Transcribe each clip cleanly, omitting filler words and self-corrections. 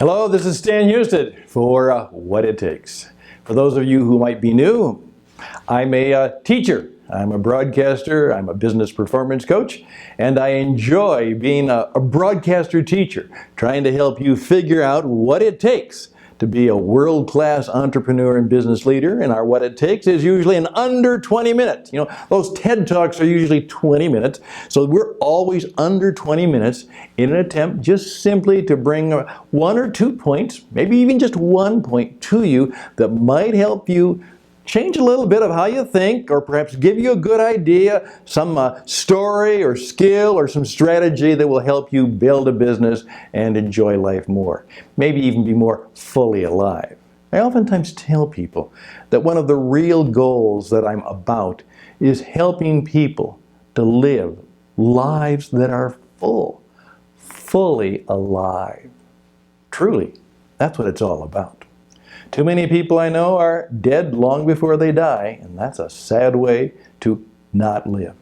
Hello, this is Stan Hustad for What It Takes. For those of you who might be new, I'm a teacher. I'm a broadcaster, I'm a business performance coach, and I enjoy being a broadcaster teacher, trying to help you figure out what it takes to be a world-class entrepreneur and business leader. And our What It Takes is usually in under 20 minutes. You know, those TED Talks are usually 20 minutes, so we're always under 20 minutes in an attempt just simply to bring one or 2 points, maybe even just 1 point to you that might help you change a little bit of how you think, or perhaps give you a good idea, some story or skill or some strategy that will help you build a business and enjoy life more. Maybe even be more fully alive. I oftentimes tell people that one of the real goals that I'm about is helping people to live lives that are fully alive. Truly, that's what it's all about. Too many people I know are dead long before they die, and that's a sad way to not live.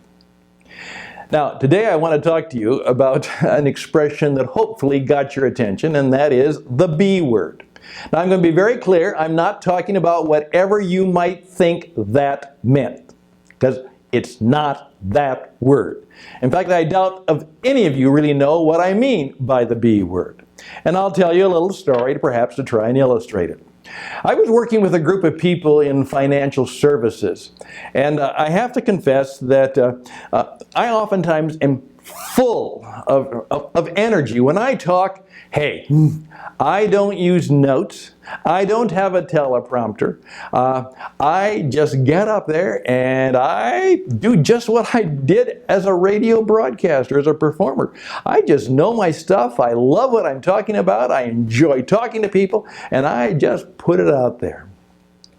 Now, today I want to talk to you about an expression that hopefully got your attention, and that is the B word. Now, I'm going to be very clear. I'm not talking about whatever you might think that meant, because it's not that word. In fact, I doubt if any of you really know what I mean by the B word. And I'll tell you a little story perhaps to try and illustrate it. I was working with a group of people in financial services, and I have to confess that I oftentimes am full of energy. When I talk, hey, I don't use notes. I don't have a teleprompter. I just get up there and I do just what I did as a radio broadcaster, as a performer. I just know my stuff. I love what I'm talking about. I enjoy talking to people, and I just put it out there.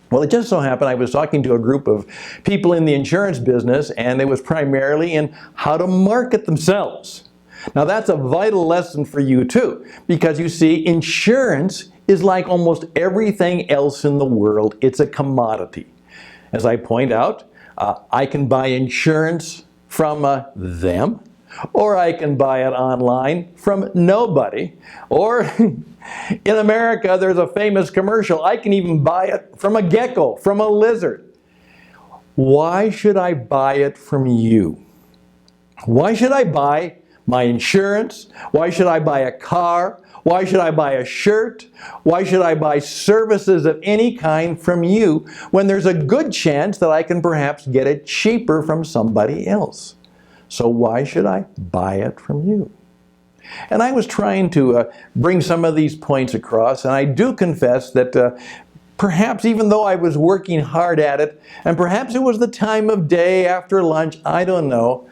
Well, it just so happened I was talking to a group of people in the insurance business, and it was primarily in how to market themselves. Now, that's a vital lesson for you too, because you see, insurance is like almost everything else in the world. It's a commodity. As I point out, I can buy insurance from them, or I can buy it online from nobody, or in America there's a famous commercial, I can even buy it from a gecko, from a lizard. Why should I buy it from you? Why should I buy my insurance? Why should I buy a car? Why should I buy a shirt? Why should I buy services of any kind from you when there's a good chance that I can perhaps get it cheaper from somebody else? So why should I buy it from you? And I was trying to bring some of these points across, and I do confess that perhaps even though I was working hard at it, and perhaps it was the time of day after lunch, I don't know,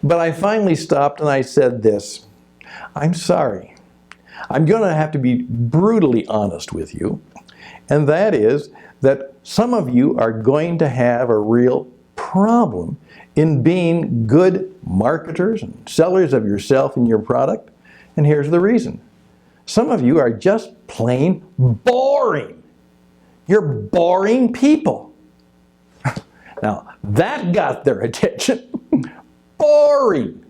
but I finally stopped and I said this: I'm sorry. I'm going to have to be brutally honest with you, and that is that some of you are going to have a real problem in being good marketers and sellers of yourself and your product. And here's the reason. Some of you are just plain boring. You're boring people. Now, that got their attention. Boring.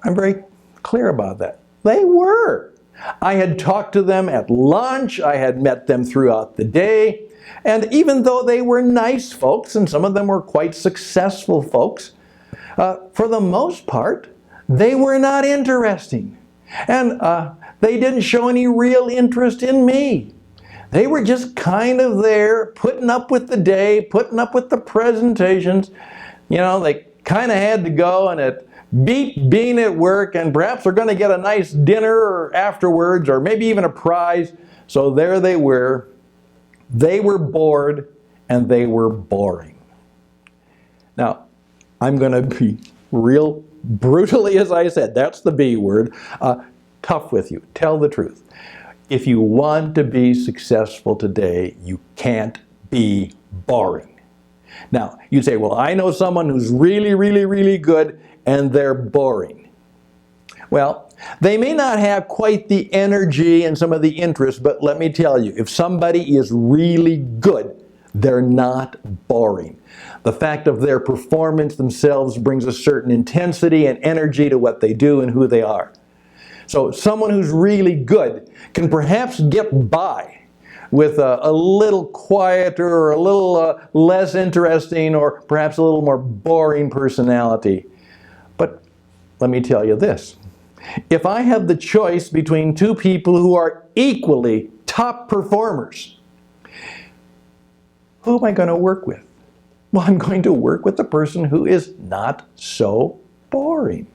I'm very clear about that. They were. I had talked to them at lunch. I had met them throughout the day. And even though they were nice folks, and some of them were quite successful folks, for the most part, they were not interesting. And they didn't show any real interest in me. They were just kind of there, putting up with the day, putting up with the presentations. You know, they kind of had to go, and it beat being at work, and perhaps they're going to get a nice dinner or afterwards, or maybe even a prize. So there they were. They were bored, and they were boring. Now, I'm going to be real brutally, as I said, that's the B word, tough with you. Tell the truth. If you want to be successful today, you can't be boring. Now, you say, well, I know someone who's really good, and they're boring. Well, they may not have quite the energy and some of the interest, but let me tell you, if somebody is really good, they're not boring. The fact of their performance themselves brings a certain intensity and energy to what they do and who they are. So someone who's really good can perhaps get by with a little quieter or a little less interesting or perhaps a little more boring personality. But let me tell you this. If I have the choice between two people who are equally top performers, who am I going to work with? Well, I'm going to work with the person who is not so boring.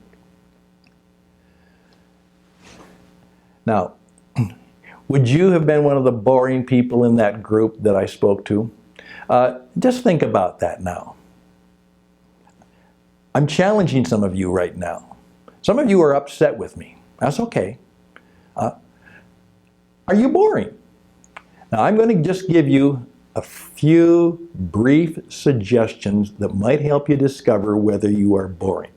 Now, would you have been one of the boring people in that group that I spoke to? Just think about that now. I'm challenging some of you right now. Some of you are upset with me. That's okay. Are you boring? Now, I'm going to just give you a few brief suggestions that might help you discover whether you are boring.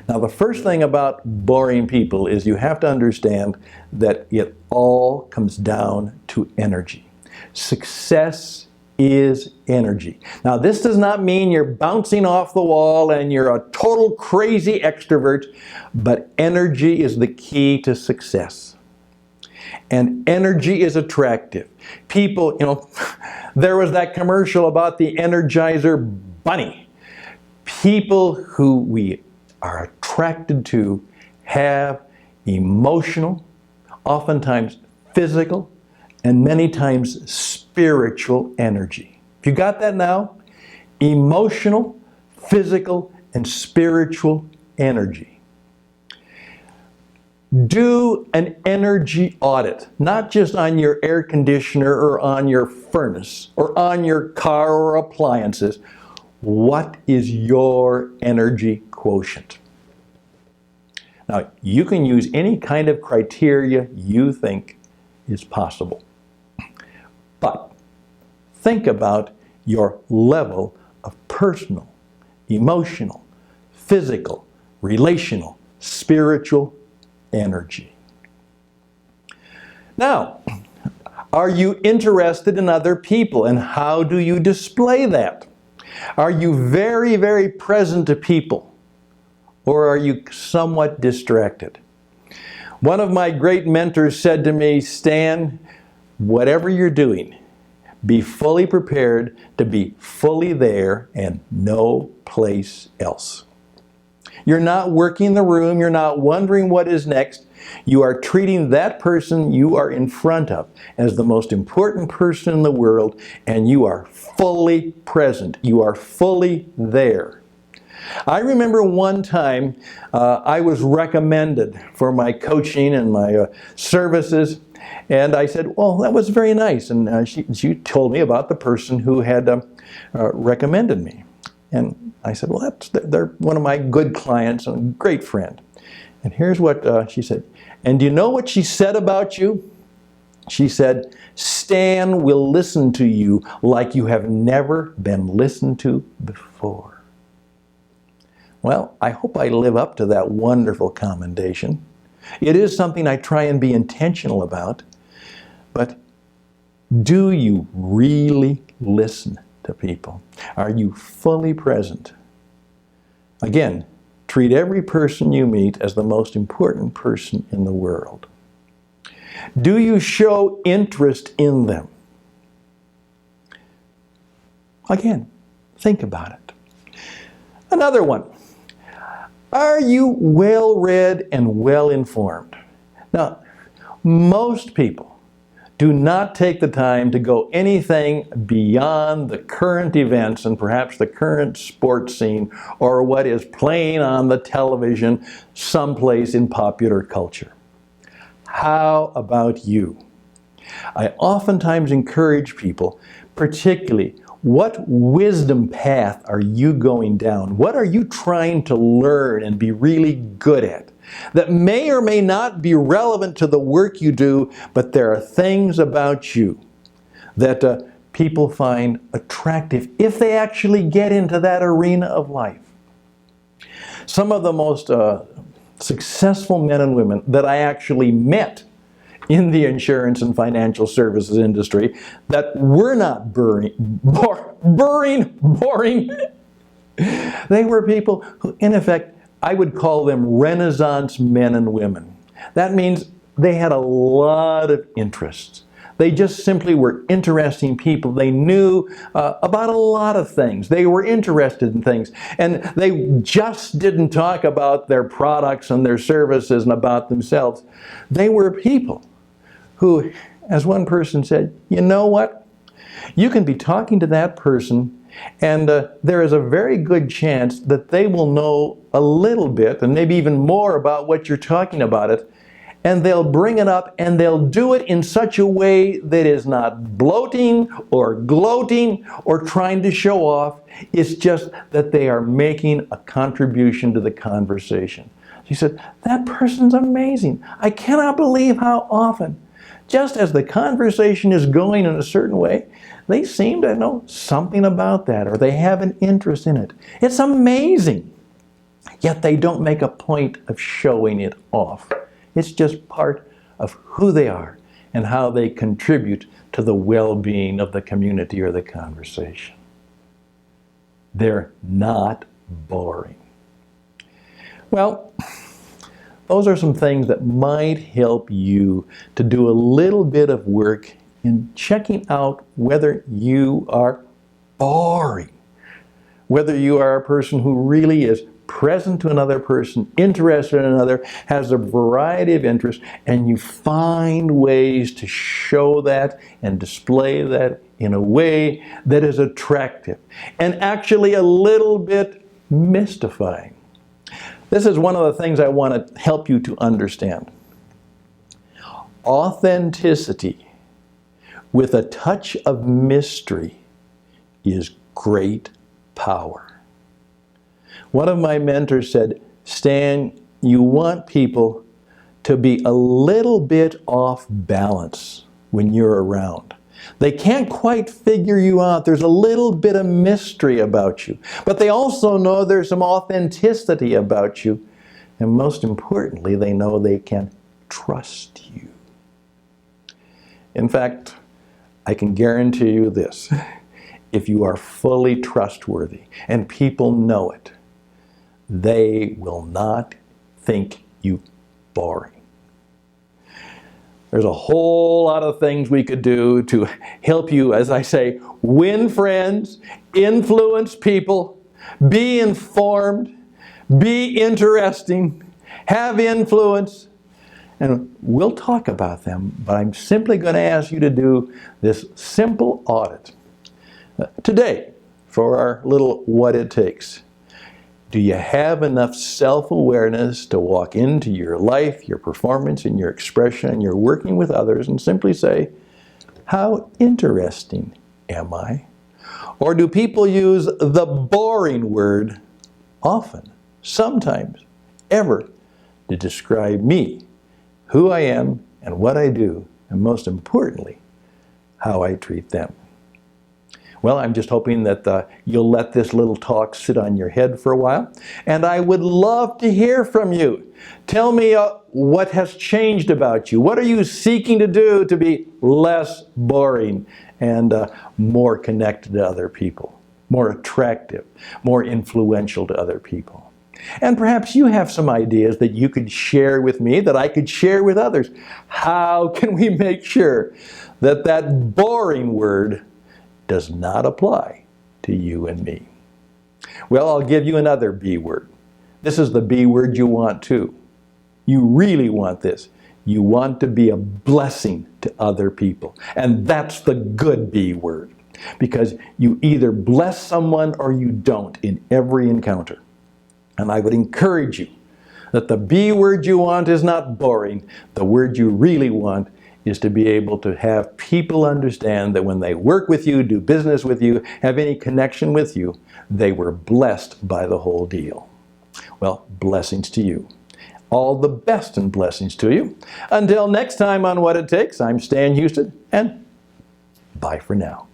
Now, the first thing about boring people is you have to understand that it all comes down to energy. Success is energy. Now, this does not mean you're bouncing off the wall and you're a total crazy extrovert, but energy is the key to success. And energy is attractive. People, there was that commercial about the Energizer Bunny. People who we are attracted to have emotional, oftentimes physical, and many times spiritual energy. If you got that now? Emotional, physical, and spiritual energy. Do an energy audit, not just on your air conditioner or on your furnace or on your car or appliances. What is your energy quotient? Now, you can use any kind of criteria you think is possible. But think about your level of personal, emotional, physical, relational, spiritual energy. Now, are you interested in other people, and how do you display that? Are you very, very present to people, or are you somewhat distracted? One of my great mentors said to me, Stan, whatever you're doing, be fully prepared to be fully there and no place else. You're not working the room. You're not wondering what is next. You are treating that person you are in front of as the most important person in the world, and you are fully present. You are fully there. I remember one time I was recommended for my coaching and my services, and I said, well, that was very nice. And she told me about the person who had recommended me. And I said, well, they're one of my good clients and a great friend. And here's what she said. And do you know what she said about you? She said, Stan will listen to you like you have never been listened to before. Well, I hope I live up to that wonderful commendation. It is something I try and be intentional about. But do you really listen to people? Are you fully present? Again, treat every person you meet as the most important person in the world. Do you show interest in them? Again, think about it. Another one. Are you well-read and well-informed? Now, most people do not take the time to go anything beyond the current events and perhaps the current sports scene or what is playing on the television someplace in popular culture. How about you? I oftentimes encourage people, particularly, what wisdom path are you going down? What are you trying to learn and be really good at? That may or may not be relevant to the work you do, but there are things about you that people find attractive if they actually get into that arena of life. Some of the most successful men and women that I actually met in the insurance and financial services industry that were not boring. They were people who, in effect, I would call them Renaissance men and women. That means they had a lot of interests. They just simply were interesting people. They knew about a lot of things. They were interested in things. And they just didn't talk about their products and their services and about themselves. They were people who, as one person said, you know what? You can be talking to that person, and there is a very good chance that they will know a little bit, and maybe even more, about what you're talking about it. And they'll bring it up, and they'll do it in such a way that is not bloating or gloating or trying to show off. It's just that they are making a contribution to the conversation. She said, that person's amazing. I cannot believe how often, just as the conversation is going in a certain way, they seem to know something about that, or they have an interest in it. It's amazing. Yet they don't make a point of showing it off. It's just part of who they are and how they contribute to the well-being of the community or the conversation. They're not boring. Well, those are some things that might help you to do a little bit of work in checking out whether you are boring, whether you are a person who really is present to another person, interested in another, has a variety of interests, and you find ways to show that and display that in a way that is attractive and actually a little bit mystifying. This is one of the things I want to help you to understand. Authenticity with a touch of mystery is great power. One of my mentors said, Stan, you want people to be a little bit off balance when you're around. They can't quite figure you out. There's a little bit of mystery about you. But they also know there's some authenticity about you. And most importantly, they know they can trust you. In fact, I can guarantee you this. If you are fully trustworthy and people know it, they will not think you boring. There's a whole lot of things we could do to help you, as I say, win friends, influence people, be informed, be interesting, have influence, and we'll talk about them, but I'm simply going to ask you to do this simple audit. Today, for our little what it takes. Do you have enough self-awareness to walk into your life, your performance, and your expression, and your working with others, and simply say, how interesting am I? Or do people use the boring word often, sometimes, ever, to describe me, who I am, and what I do, and most importantly, how I treat them? Well, I'm just hoping that you'll let this little talk sit on your head for a while. And I would love to hear from you. Tell me what has changed about you. What are you seeking to do to be less boring and more connected to other people, more attractive, more influential to other people? And perhaps you have some ideas that you could share with me, that I could share with others. How can we make sure that that boring word does not apply to you and me? Well, I'll give you another B word. This is the B word you want too. You really want this. You want to be a blessing to other people. And that's the good B word. Because you either bless someone or you don't in every encounter. And I would encourage you that the B word you want is not boring. The word you really want is to be able to have people understand that when they work with you, do business with you, have any connection with you, they were blessed by the whole deal. Well, blessings to you. All the best and blessings to you. Until next time on What It Takes, I'm Stan Hustad, and bye for now.